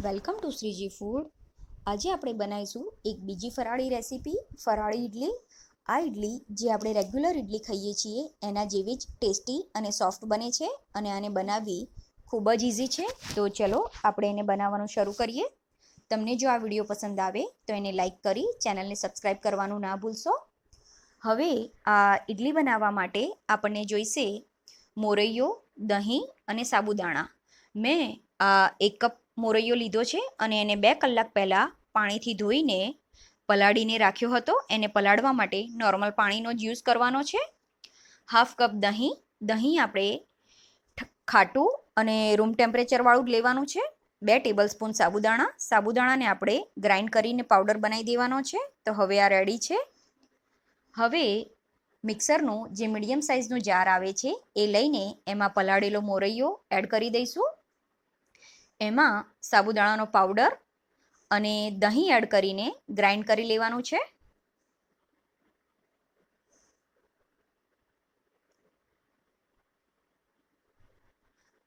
Welcome to Shriji food. આજે આપણે બનાવીશું એક બીજી ફરાળી રેસીપી, ફરાળી ઇડલી. આ ઇડલી જે આપણે રેગ્યુલર ઇડલી ખાઈએ છીએ એના જેવી જ ટેસ્ટી અને સોફ્ટ બને છે અને આને બનાવવી ખૂબ જ ઇઝી છે. તો ચલો આપણે એને બનાવવાનું શરૂ કરીએ. તમને જો આ વિડીયો પસંદ આવે તો એને લાઈક કરી ચેનલને સબસ્ક્રાઈબ કરવાનું ના ભૂલશો. હવે આ ઇડલી બનાવવા માટે આપણને જોઈશે મોરૈયો, દહીં અને સાબુદાણા. મેં આ 1 કપ મોરૈયો લીધો છે અને એને 2 કલાક પહેલાં પાણીથી ધોઈને પલાળીને રાખ્યો હતો. એને પલાળવા માટે નોર્મલ પાણીનો જ યુઝ કરવાનો છે. 1/2 કપ દહીં. દહીં આપણે ખાટું અને રૂમ ટેમ્પરેચરવાળું જ લેવાનું છે. 2 ટેબલસ્પૂન સાબુદાણા. સાબુદાણાને આપણે ગ્રાઇન્ડ કરીને પાવડર બનાવી દેવાનો છે. તો હવે આ રેડી છે. હવે મિક્સરનું જે મીડિયમ સાઇઝનું જાર આવે છે એ લઈને એમાં પલાળેલો મોરૈયો એડ કરી દઈશું. એમાં સાબુદાણાનો પાવડર અને દહીં એડ કરીને ગ્રાઇન્ડ કરી લેવાનું છે.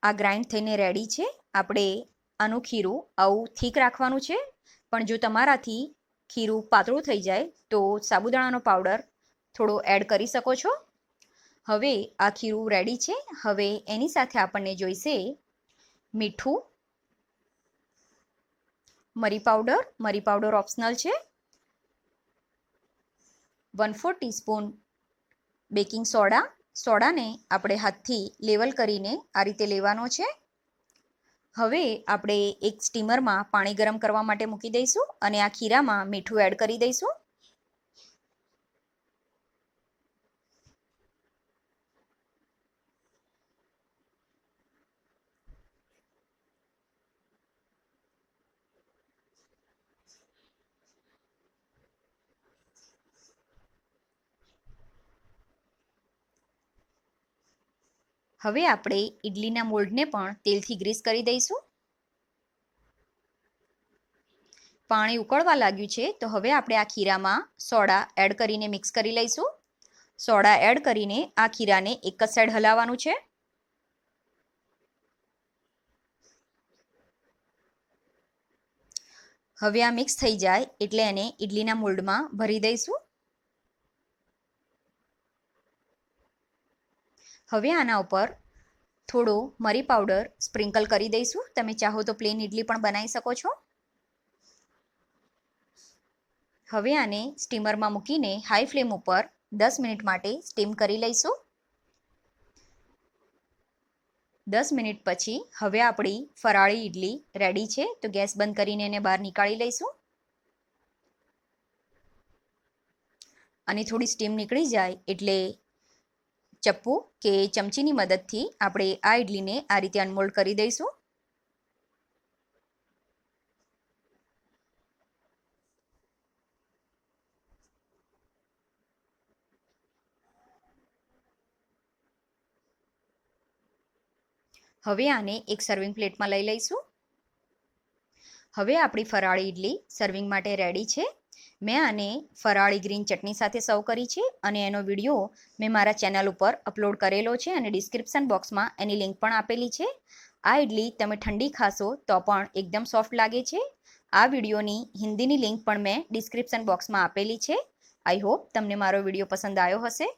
આ ગ્રાઇન્ડ થઈને રેડી છે. આપણે આનું ખીરું આવું થીક રાખવાનું છે, પણ જો તમારાથી ખીરું પાતળું થઈ જાય તો સાબુદાણાનો પાવડર થોડો એડ કરી શકો છો. હવે આ ખીરું રેડી છે. હવે એની સાથે આપણને જોઈશે મીઠું, મરી પાવડર ઓપ્શનલ છે, 1/4 ટીસ્પૂન બેકિંગ સોડા. સોડાને આપણે હાથથી લેવલ કરીને આ રીતે લેવાનો છે. હવે આપણે એક સ્ટીમરમાં પાણી ગરમ કરવા માટે મૂકી દઈશું અને આ ખીરામાં મીઠું એડ કરી દઈશું. હવે આપણે ઇડલીના મોલ્ડને પણ તેલથી ગ્રીસ કરી દઈશું. પાણી ઉકળવા લાગ્યું છે તો હવે આપણે આ ખીરામાં સોડા એડ કરીને મિક્સ કરી લઈશું. સોડા એડ કરીને આ ખીરાને એક જ સાઈડ હલાવવાનું છે. હવે આ મિક્સ થઈ જાય એટલે એને ઇડલીના મોલ્ડમાં ભરી દઈશું. હવે આના ઉપર થોડો મરી પાવડર સ્પ્રિંકલ કરી દઈશું. તમે ચાહો તો પ્લેન ઇડલી પણ બનાવી શકો છો. હવે આને સ્ટીમરમાં મૂકીને હાઈ ફ્લેમ ઉપર 10 મિનિટ માટે સ્ટીમ કરી લઈશું. 10 મિનિટ પછી હવે આપણી ફરાળી ઇડલી રેડી છે. તો ગેસ બંધ કરીને એને બહાર નીકાળી લઈશું. અને થોડી સ્ટીમ નીકળી જાય એટલે ચપ્પુ કે ચમચીની મદદથી આપણે આ ઇડલીને આ રીતે અનમોલ્ડ કરી દઈશું. હવે આને એક સર્વિંગ પ્લેટમાં લઈ લઈશું. હવે આપણી ફરાળી ઇડલી સર્વિંગ માટે રેડી છે. મેં આને ફરાળી ગ્રીન ચટણી સાથે સર્વ કરી છે અને એનો વિડીયો મેં મારા ચેનલ ઉપર અપલોડ કરેલો છે અને ડિસ્ક્રિપ્શન બોક્સમાં એની લિંક પણ આપેલી છે. આ ઇડલી તમે ઠંડી ખાશો તો પણ એકદમ સોફ્ટ લાગે છે. આ વિડીયોની હિન્દીની લિંક પણ મેં ડિસ્ક્રિપ્શન બોક્સમાં આપેલી છે. આઈ હોપ તમને મારો વિડીયો પસંદ આવ્યો હશે.